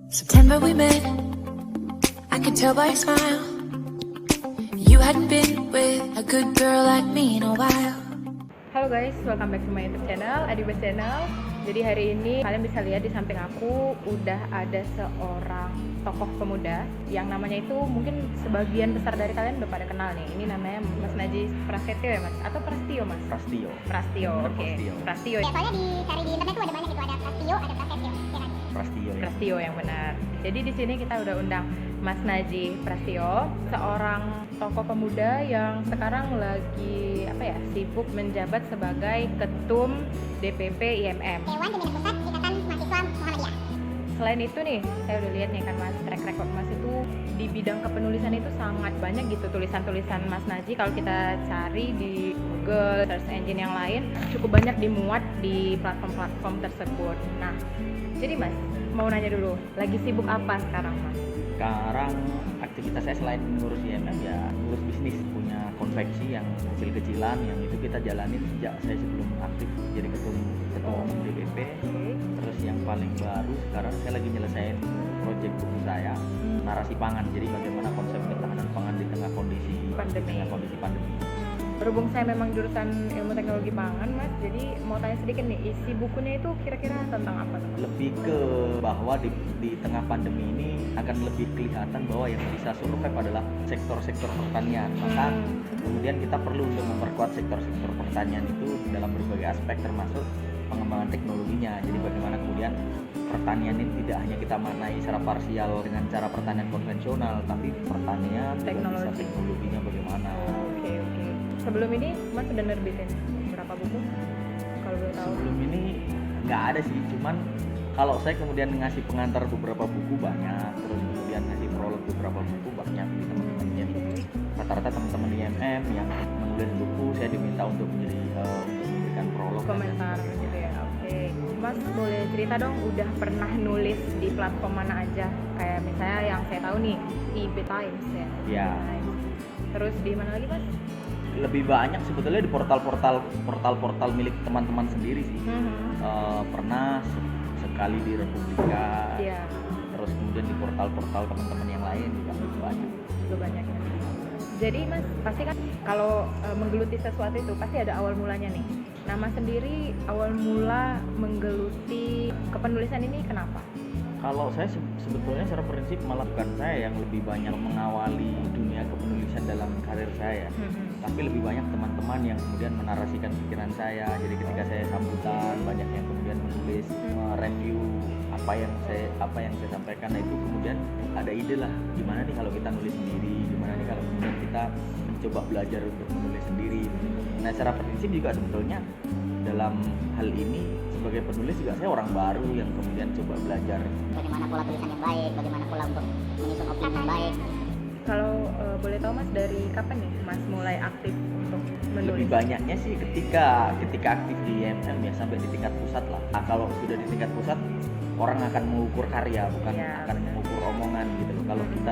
September we met, I could tell by your smile. You hadn't been with a good girl like me in a while. Halo guys, welcome back to my YouTube channel, Adibas Channel. Jadi hari ini kalian bisa lihat di samping aku udah ada seorang tokoh pemuda yang namanya itu mungkin sebagian besar dari kalian udah pada kenal nih. Ini namanya Mas Najih Prasetyo ya Mas? Atau Prastio Mas? Prastio, oke. Prastio. Ya, soalnya dicari di internet tuh ada banyak gitu, ada Prastio, ada Prasetyo, ya kan? Prastio yang benar. Jadi di sini kita udah undang Mas Najih Prasetyo, seorang tokoh pemuda yang sekarang lagi sibuk menjabat sebagai ketum DPP IMM. Dewan Pimpinan Pusat Ikatan Mahasiswa Muhammadiyah. Selain itu nih, saya udah lihat nih kan Mas, track record Mas itu di bidang kepenulisan itu sangat banyak gitu tulisan-tulisan Mas Najih. Kalau kita cari di Google, search engine yang lain, cukup banyak dimuat di platform-platform tersebut. Nah, jadi Mas, mau nanya dulu, lagi sibuk apa sekarang Mas? Sekarang aktivitas saya selain ngurus IMM ya ngurus bisnis, punya konveksi yang kecil-kecilan yang itu kita jalanin sejak saya sebelum aktif jadi ketua umum DPP. Terus yang paling baru sekarang saya lagi nyelesain proyek buku saya, narasi pangan. Jadi bagaimana konsep ketahanan pangan di tengah kondisi pandemi. Berhubung saya memang jurusan ilmu teknologi pangan Mas, jadi mau tanya sedikit nih, isi bukunya itu kira-kira tentang apa? Lebih ke bahwa di tengah pandemi ini akan lebih kelihatan bahwa yang bisa survive adalah sektor-sektor pertanian. Maka kemudian kita perlu untuk memperkuat sektor-sektor pertanian itu dalam berbagai aspek termasuk pengembangan teknologinya. Jadi bagaimana kemudian pertanian ini tidak hanya kita maknai secara parsial dengan cara pertanian konvensional, tapi pertanian juga bisa teknologinya bagaimana. Oke. Sebelum ini Mas sudah nerbitin berapa buku? Kalau boleh tahu. Sebelum ini nggak ada sih, cuman kalau saya kemudian ngasih pengantar beberapa buku banyak, terus kemudian ngasih prolog beberapa buku banyak di teman-teman. Jadi rata-rata teman-teman IMM yang menulis buku saya diminta untuk memberikan prolog komentar gitu ya. Oke. Mas boleh cerita dong udah pernah nulis di platform mana aja? Kayak misalnya yang saya tahu nih IB Times ya. Iya. Terus di mana lagi Mas? Lebih banyak sebetulnya di portal milik teman-teman sendiri sih. Pernah sekali di Republika. Iya. Terus kemudian di portal-portal teman-teman yang lain juga lebih banyak. Juga banyak ya. Jadi Mas pasti kan kalau menggeluti sesuatu itu pasti ada awal mulanya nih. Nah Mas sendiri awal mula menggeluti kepenulisan ini kenapa? Kalau saya sebetulnya secara prinsip malah bukan saya yang lebih banyak mengawali dunia kepenulisan dalam karir saya, tapi lebih banyak teman-teman yang kemudian menarasikan pikiran saya. Jadi ketika saya sambutan banyak yang kemudian menulis review apa yang saya sampaikan. Nah itu kemudian ada ide lah gimana nih kalau kita nulis sendiri, gimana nih kalau kemudian kita mencoba belajar untuk menulis sendiri. Nah secara prinsip juga sebetulnya dalam hal ini sebagai penulis juga saya orang baru yang kemudian coba belajar Bagaimana pola tulisan yang baik, bagaimana pola untuk menyusun opini yang baik. Kalau boleh tahu Mas dari kapan nih Mas mulai aktif untuk menulis? Lebih banyaknya sih ketika aktif di IMM ya sampai di tingkat pusat lah. Nah, kalau sudah di tingkat pusat orang akan mengukur karya bukan akan mengukur omongan gitu loh. Kalau kita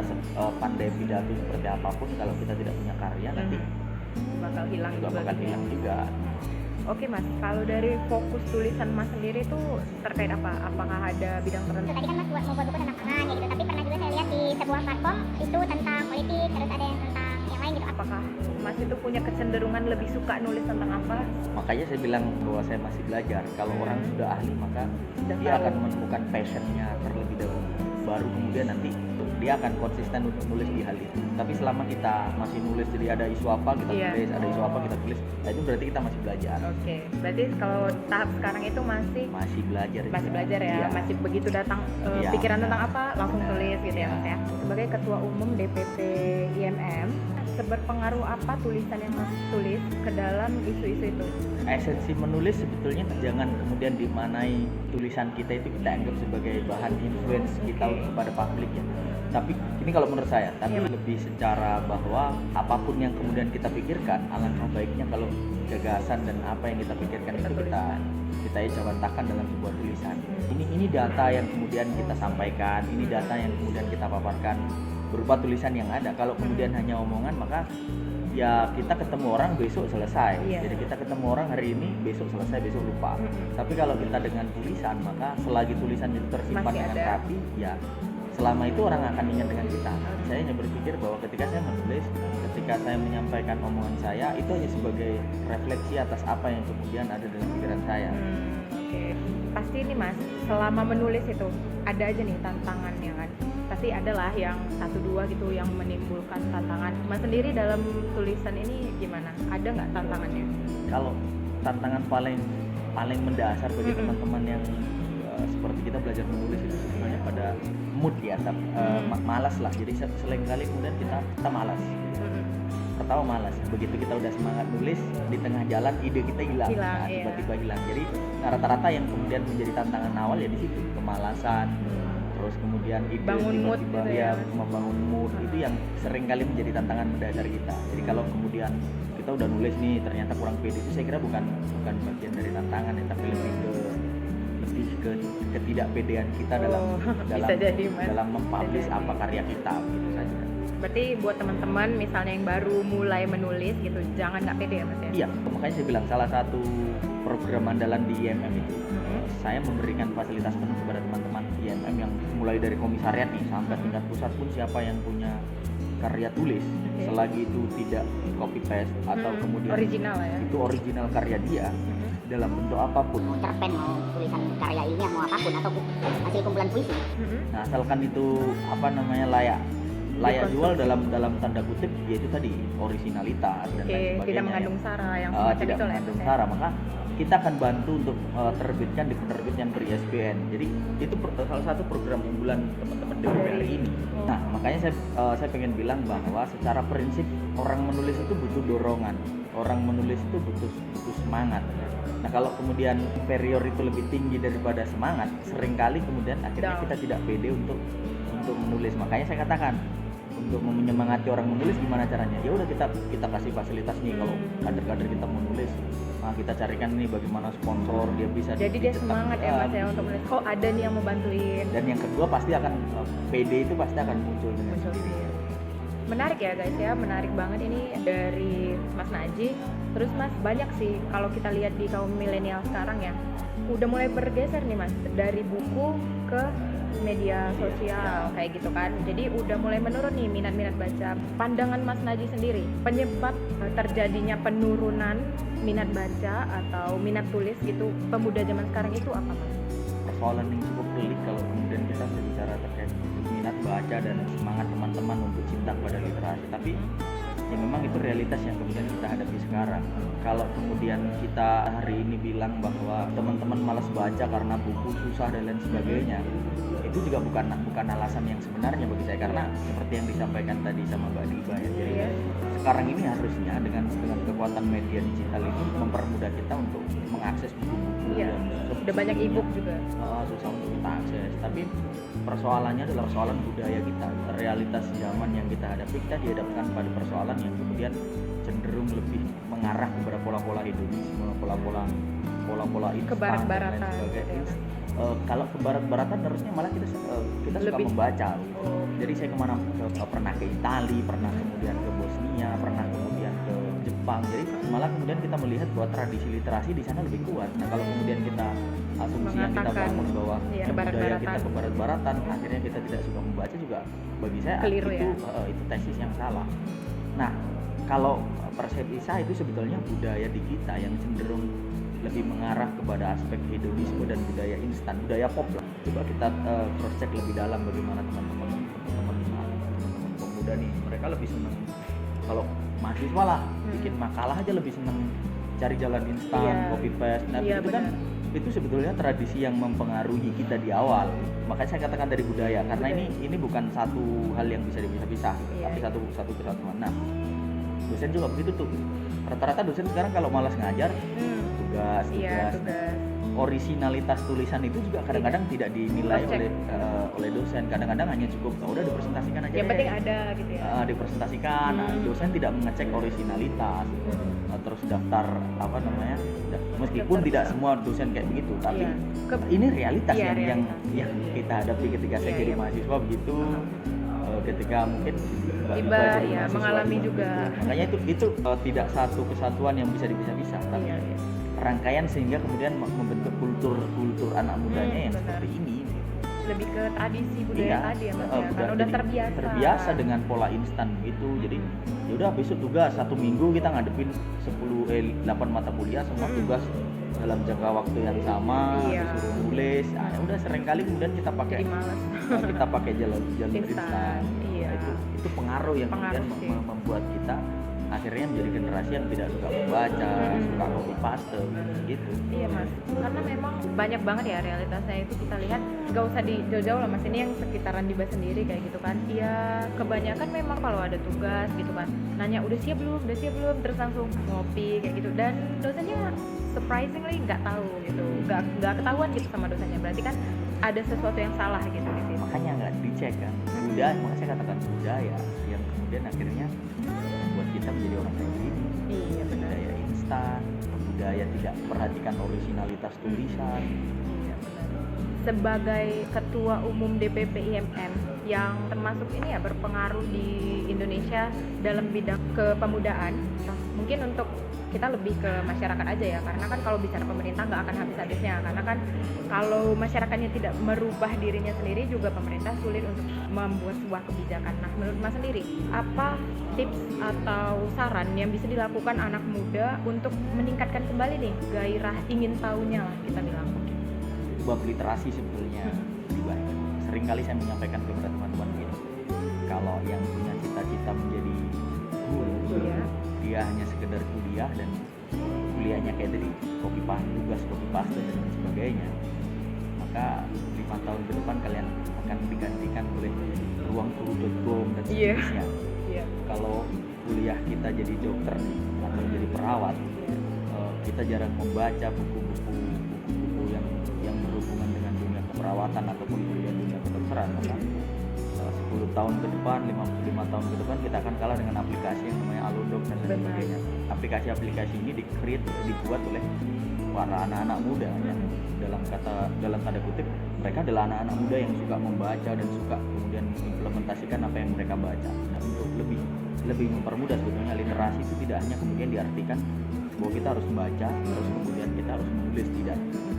pandai pidato seperti apapun kalau kita tidak punya karya nanti bakal hilang juga. Oke Mas, kalau dari fokus tulisan Mas sendiri itu terkait apa? Apakah ada bidang tertentu? Tadi kan Mas mau buat buku tentang pangan ya gitu, tapi pernah juga saya lihat di sebuah platform itu tentang politik, terus ada yang tentang yang lain gitu. Apakah Mas itu punya kecenderungan lebih suka nulis tentang apa? Makanya saya bilang bahwa saya masih belajar. Kalau orang sudah ahli maka dia akan menemukan passionnya terlebih dahulu. Baru kemudian nanti dia akan konsisten untuk nulis di hal itu. Tapi selama kita masih nulis, jadi ada isu apa kita tulis, ada isu apa kita tulis, nah itu berarti kita masih belajar. Oke, berarti kalau tahap sekarang itu masih belajar ya, Iya. Masih begitu datang pikiran tentang apa langsung tulis gitu ya Mas ya. Sebagai ketua umum DPP IMM, seberpengaruh apa tulisan yang Mas tulis ke dalam isu-isu itu? Esensi menulis sebetulnya jangan kemudian dimanai tulisan kita itu kita anggap sebagai bahan influence kita kepada publik ya. Tapi ini kalau menurut saya, tapi lebih secara bahwa apapun yang kemudian kita pikirkan, alangkah baiknya kalau gagasan dan apa yang kita pikirkan itu kita ejawantahkan dalam sebuah tulisan. Ini data yang kemudian kita sampaikan, ini data yang kemudian kita paparkan berupa tulisan yang ada. Kalau kemudian hanya omongan maka ya kita ketemu orang besok selesai. Iya. Jadi kita ketemu orang hari ini, besok selesai, besok lupa. Tapi kalau kita dengan tulisan, maka selagi tulisan itu tersimpan Masih dengan ada. rapi, ya selama itu orang akan ingat dengan kita. Saya hanya berpikir bahwa ketika saya menulis, ketika saya menyampaikan omongan saya, itu hanya sebagai refleksi atas apa yang kemudian ada dalam pikiran saya. Oke. Pasti nih Mas, selama menulis itu ada aja nih tantangannya kan. Pasti ada lah yang 1-2 gitu yang menimbulkan tantangan. Mas sendiri dalam tulisan ini gimana? Ada nggak tantangannya? Kalau tantangan paling mendasar bagi teman-teman yang seperti kita belajar menulis itu sebenarnya pada mood ya, malas lah. Jadi seringkali kemudian kita malas. Pertama malas, begitu kita udah semangat nulis, di tengah jalan ide kita hilang, Iya. tiba-tiba hilang. Jadi rata-rata yang kemudian menjadi tantangan awal ya di situ, kemalasan, terus kemudian ide Bangun mood tiba-tiba gitu ya ya. membangun mood, itu yang seringkali menjadi tantangan mendasar kita. Jadi kalau kemudian kita udah nulis nih ternyata kurang pede, itu saya kira bukan bagian dari tantangan ya, tapi lebih ke ketidakpedean kita Bisa jadi, Mas. dalam mempublish Bisa jadi. apa karya kita, gitu saja. Berarti buat teman-teman misalnya yang baru mulai menulis gitu, jangan nggak pede ya Mas ya? Iya, makanya saya bilang salah satu program andalan di IMM itu, saya memberikan fasilitas penuh kepada teman-teman IMM yang mulai dari komisariat nih sampai tingkat pusat pun siapa yang punya karya tulis, selagi itu tidak copy paste atau kemudian Original lah ya. itu original karya dia dalam bentuk apapun. Mau cerpen, mau tulisan karya ilmiah, mau apapun, atau hasil kumpulan puisi. Nah, asalkan itu layak jual dalam tanda kutip, yaitu tadi originalitas dan lain sebagainya. Tidak mengandung sara yang tidak semacam itu lah ya, mengandung Mas ya? sara, maka kita akan bantu untuk terbitkan di penerbit yang ber-ISBN. Jadi itu salah satu program unggulan teman-teman DPPRI ini. Nah, makanya saya pengen bilang bahwa secara prinsip orang menulis itu butuh dorongan, orang menulis itu butuh semangat. Nah, kalau kemudian inferior itu lebih tinggi daripada semangat, seringkali kemudian akhirnya kita tidak pede untuk menulis. Makanya saya katakan, untuk menyemangati orang menulis gimana caranya? Ya udah kita kasih fasilitas nih, kalau kader-kader kita mau nulis, nah kita carikan nih bagaimana sponsor dia bisa. Jadi dia semangat ya Mas ya untuk menulis. Kok ada nih yang mau bantuin. Dan yang kedua pasti akan PD itu pasti akan muncul dengan sendirinya. Menarik ya guys ya, menarik banget ini dari Mas Naji. Terus Mas, banyak sih kalau kita lihat di kaum milenial sekarang ya, udah mulai bergeser nih Mas dari buku ke media sosial kayak gitu kan. Jadi udah mulai menurun nih minat-minat baca. Pandangan Mas Naji sendiri, penyebab terjadinya penurunan minat baca atau minat tulis gitu pemuda zaman sekarang itu apa Mas? Persoalan yang cukup pelik kalau kemudian kita berbicara terkait minat baca dan semangat teman-teman untuk cinta kepada literasi. Tapi ya memang itu realitas yang kemudian kita hadapi sekarang. Kalau kemudian kita hari ini bilang bahwa teman-teman malas baca karena buku susah dan lain sebagainya, itu juga bukan alasan yang sebenarnya bagi saya, karena seperti yang disampaikan tadi sama Mbak Diba ya. Jadi sekarang ini harusnya dengan kekuatan media digital itu mempermudah kita untuk mengakses buku-buku yang udah banyak e-book juga. Susah untuk kita akses. Tapi persoalannya adalah persoalan budaya kita, realitas zaman yang kita hadapi. Kita dihadapkan pada persoalan yang kemudian cenderung lebih mengarah kepada pola-pola hedonisme, pola-pola instan kebarat-baratan dan lain sebagainya. gitu ya. Kalau ke barat-baratan harusnya malah kita suka Lebih membaca. Jadi saya pernah ke Italia, pernah kemudian ke Bosnia, pernah kemudian ke Jepang. Jadi malah kemudian kita melihat bahwa tradisi literasi di sana lebih kuat. Nah, kalau kemudian kita asumsi yang kita bangun bahwa budaya kita ke barat-baratan, akhirnya kita tidak suka membaca, juga bagi saya Keliru, itu tesis yang salah. Nah, kalau persepsi saya itu sebetulnya budaya di kita yang cenderung lebih mengarah kepada aspek hedonisme dan budaya instan, budaya pop lah. Coba kita cross check lebih dalam bagaimana teman-teman pemuda nih, mereka lebih senang kalau mahasiswa lah bikin makalah aja lebih senang cari jalan instan, copy paste. Nah, itu kan itu sebetulnya tradisi yang mempengaruhi kita di awal. Makanya saya katakan dari budaya, karena ini bukan satu hal yang bisa dipisah-pisah, tapi satu kesatuan. Nah, dosen juga begitu tuh. Rata-rata dosen sekarang kalau malas ngajar, tugas. Originalitas tulisan itu juga kadang-kadang tidak dinilai oleh dosen. Kadang-kadang hanya cukup udah dipresentasikan aja. Yang penting ada gitu ya. Dipresentasikan. Nah, dosen tidak mengecek originalitas. Terus daftar meskipun tidak semua dosen kayak begitu, tapi ini realitas yang kita hadapi ketika saya jadi mahasiswa begitu. ketika mungkin tiba jadi ya mahasiswa mengalami juga. Makanya itu tidak satu kesatuan yang bisa dipisah-pisah, tapi Iya, iya. rangkaian sehingga kemudian membentuk kultur anak mudanya yang benar. seperti ini. Lebih ke tradisi budaya Iya, tadi ya Mas ya, udah, karena udah jadi terbiasa dengan pola instan gitu. Jadi ya udah besok tugas 1 minggu kita ngadepin 8 mata kuliah semua tugas dalam jangka waktu yang sama, Iya. disuruh nulis. Nah, ya udah seringkali kemudian kita pakai jadi malas. kita pakai jalur Instan, instan. iya. Nah, itu pengaruh yang Pengaruh kemudian sih. membuat kita akhirnya menjadi generasi yang tidak suka membaca, suka copy paste gitu. Iya Mas, karena memang banyak banget ya realitasnya itu kita lihat, nggak usah di jauh-jauh lah Mas, ini yang sekitaran Diba sendiri kayak gitu kan. Ya kebanyakan memang kalau ada tugas gitu kan, nanya udah siap belum, terus langsung ngopi kayak gitu. Dan dosennya surprisingly nggak tahu gitu, nggak ketahuan gitu sama dosennya. Berarti kan ada sesuatu yang salah gitu di situ. Makanya nggak dicek kan budaya, makanya saya katakan budaya yang kemudian akhirnya membuat kita menjadi orang kayak gini. Iya benar. Budaya instan, budaya tidak perhatikan originalitas tulisan. Iya, benar. Sebagai ketua umum DPP IMM yang termasuk ini ya berpengaruh di Indonesia dalam bidang kepemudaan, mungkin untuk kita lebih ke masyarakat aja ya, karena kan kalau bicara pemerintah nggak akan habis-habisnya, karena kan kalau masyarakatnya tidak merubah dirinya sendiri juga pemerintah sulit untuk membuat sebuah kebijakan. Nah menurut Mas sendiri, apa tips atau saran yang bisa dilakukan anak muda untuk meningkatkan kembali nih gairah ingin tahunya lah kita bilang? Bab literasi sebetulnya lebih baik. Seringkali saya menyampaikan kepada teman-teman gitu, kalau yang punya cita-cita menjadi guru, Iya. dia hanya sekedar kuliah dan kuliahnya kayak tadi copy paste, tugas copy paste dan lain sebagainya, maka 5 tahun ke depan kalian akan digantikan oleh ruang guru.com dan Iya. seterusnya. Iya. Kalau kuliah kita jadi dokter atau jadi perawat, kita jarang membaca buku-buku yang berhubungan dengan dunia keperawatan ataupun dunia kedokteran, maka 10 tahun ke depan, 5 tahun ke depan kita akan kalah dengan aplikasi yang namanya Alodok dan lain Benar. sebagainya. Aplikasi-aplikasi ini dibuat oleh para anak-anak muda yang dalam tanda kutip mereka adalah anak-anak muda yang suka membaca dan suka kemudian mengimplementasikan apa yang mereka baca. Nah, untuk lebih mempermudah sebetulnya literasi itu tidak hanya kemudian diartikan bahwa kita harus membaca terus kemudian kita harus menulis, tidak,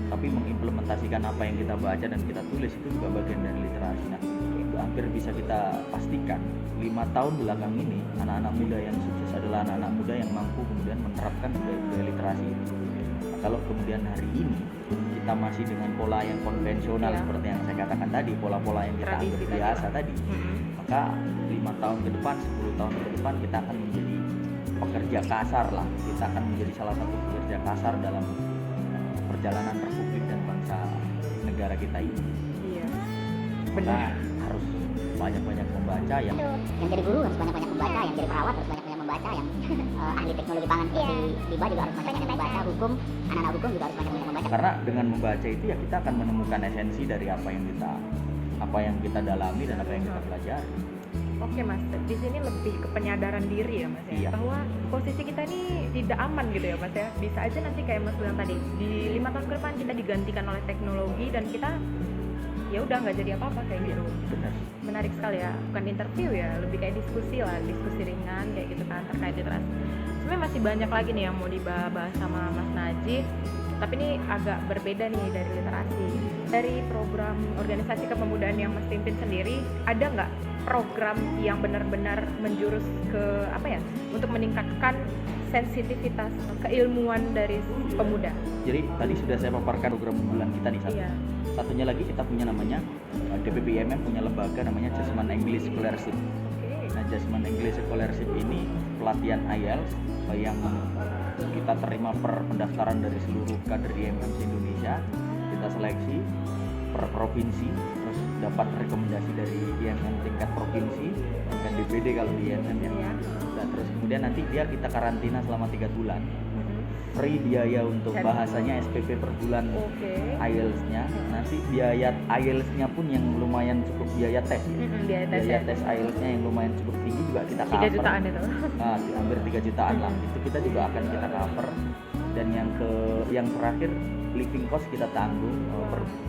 tapi mengimplementasikan apa yang kita baca dan kita tulis itu juga bagian dari literasi. Nah, hampir bisa kita pastikan 5 tahun belakang ini anak-anak muda yang sukses adalah anak-anak muda yang mampu kemudian menerapkan budaya literasi itu. Nah, kalau kemudian hari ini kita masih dengan pola yang konvensional seperti yang saya katakan tadi, pola-pola yang kita Tradisi anggap tadi. biasa tadi, maka 5 tahun ke depan, 10 tahun ke depan kita akan menjadi pekerja kasar lah, kita akan menjadi salah satu pekerja kasar dalam perjalanan republik dan bangsa negara kita ini. Iya. Maka Benar. harus banyak-banyak membaca yang Yang jadi guru harus banyak-banyak membaca, yang jadi perawat harus banyak-banyak membaca, yang ahli teknologi pangan seperti Diba juga harus banyak-banyak membaca, hukum, anak-anak hukum juga harus banyak-banyak membaca. karena dengan membaca itu ya kita akan menemukan esensi dari apa yang kita dalami dan apa yang kita pelajari. Oke Mas, di sini lebih ke penyadaran diri ya Mas ya, Iya. bahwa posisi kita ini tidak aman gitu ya Mas ya. Bisa aja nanti kayak Mas bilang tadi, di 5 tahun ke depan kita digantikan oleh teknologi dan kita ya udah nggak jadi apa-apa kayak gitu. Benar. Menarik sekali ya, bukan interview ya, lebih kayak diskusi lah, diskusi ringan kayak gitu kan terkait literasi. Sebenarnya masih banyak lagi nih yang mau dibahas sama Mas Najih, tapi ini agak berbeda nih dari literasi. Dari program organisasi kepemudaan yang Mas pimpin sendiri, ada nggak program yang benar-benar menjurus ke apa ya, untuk meningkatkan sensitivitas keilmuan dari pemuda? Jadi tadi sudah saya paparkan program unggulan kita nih satu. Iya. Satunya lagi kita punya namanya DPP IMM punya lembaga namanya Jasman English Scholarship. Oke. Nah, Jasman English Scholarship ini pelatihan IELTS yang kita terima per pendaftaran dari seluruh kader IMM Indonesia. Kita seleksi per provinsi, terus dapat rekomendasi dari IMM tingkat provinsi, tingkat DPD kalau di IMM ya. Iya. Nah, terus kemudian nanti kita karantina selama 3 bulan. Free biaya untuk Dan- bahasanya SPP per bulan. Oke. IELTS-nya, nanti biaya IELTS-nya pun yang lumayan cukup biaya tes ya. Biaya tes Biaya ya. tes IELTS-nya yang lumayan cukup tinggi juga kita 3 cover. jutaan itu. Nah, hampir 3 jutaan lah. Itu kita juga akan kita cover. Dan yang terakhir living cost kita tanggung,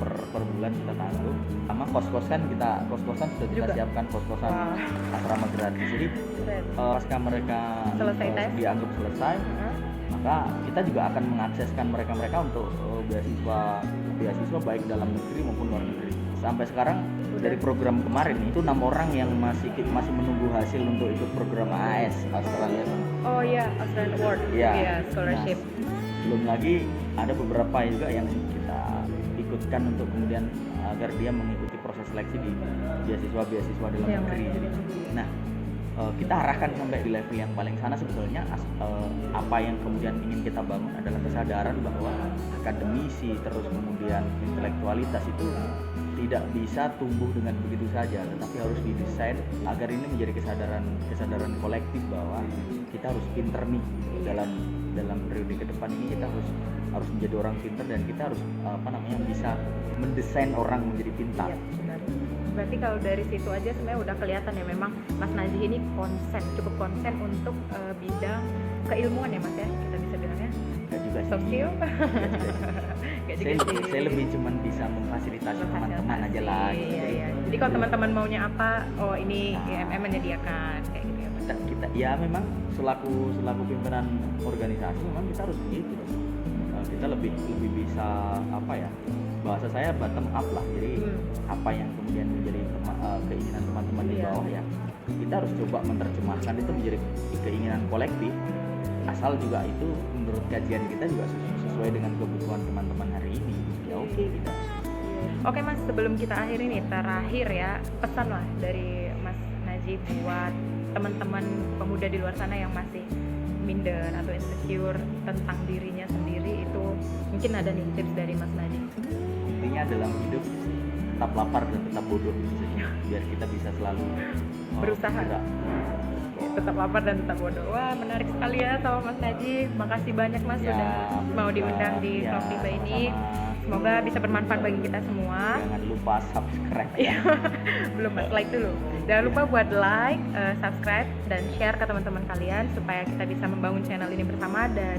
per bulan kita tanggung, sama kos-kosan sudah kita Juga. siapkan kos-kosan Wah. asrama gratis. Jadi Keren. pasca mereka Selesai tes. dianggap selesai, Heeh. maka kita juga akan mengakseskan mereka untuk beasiswa baik dalam negeri maupun luar negeri. Sampai sekarang dari program kemarin itu 6 orang yang masih menunggu hasil untuk ikut program AS Australia. Oh iya, Australian Award. Iya. Iya, scholarship. Nah, belum lagi ada beberapa juga yang kita ikutkan untuk kemudian agar dia mengikuti proses seleksi di beasiswa dalam Yang negeri. lain. Jadi, nah kita arahkan sampai di level yang paling sana sebetulnya. Apa yang kemudian ingin kita bangun adalah kesadaran bahwa akademisi terus kemudian intelektualitas itu tidak bisa tumbuh dengan begitu saja, tetapi harus didesain agar ini menjadi kesadaran kolektif bahwa kita harus pinter nih dalam periode ke depan ini. Kita harus menjadi orang pinter dan kita harus bisa mendesain orang menjadi pintar. Iya, benar. Berarti kalau dari situ aja sebenarnya udah kelihatan ya, memang Mas Najih ini cukup konsen untuk bidang keilmuan ya Mas ya, kita bisa bilangnya. Gak juga Soft sih. skill. Gak juga sih. Saya lebih cuman bisa memfasilitasi teman-teman aja lah. Gitu. Iya, iya. Jadi kalau teman-teman maunya apa, oh ini Nah. IMM menyediakan kayak gitu ya Mas. kita ya memang selaku pimpinan organisasi memang kita harus begitu. Kita lebih bisa bahasa saya bottom up lah. Jadi apa yang kemudian menjadi keinginan teman-teman di Iya. bawah ya kita harus coba menerjemahkan itu menjadi keinginan kolektif, asal juga itu menurut kajian kita juga sesuai dengan kebutuhan teman-teman hari ini. Ya oke kita. Oke Mas, sebelum kita akhiri nih, terakhir ya, pesan lah dari Mas Najih buat teman-teman pemuda di luar sana yang masih minder atau insecure tentang dirinya sendiri, itu mungkin ada nih tips dari Mas Najih. Intinya dalam hidup tetap lapar dan tetap bodoh gitu saja, biar kita bisa selalu Berusaha. bergerak. Oke, tetap lapar dan tetap bodoh. Wah, menarik sekali ya sama Mas Najih. Makasih banyak Mas Ya, sudah mau diundang di ya, Vlog Tiba ini. sama-sama. Semoga bisa bermanfaat bagi kita semua. Jangan lupa subscribe. Iya, belum Mas, like dulu. Jangan lupa buat like, subscribe, dan share ke teman-teman kalian supaya kita bisa membangun channel ini bersama dan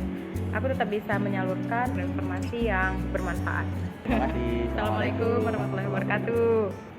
aku tetap bisa menyalurkan informasi yang bermanfaat. Terima kasih. Assalamualaikum warahmatullahi wabarakatuh.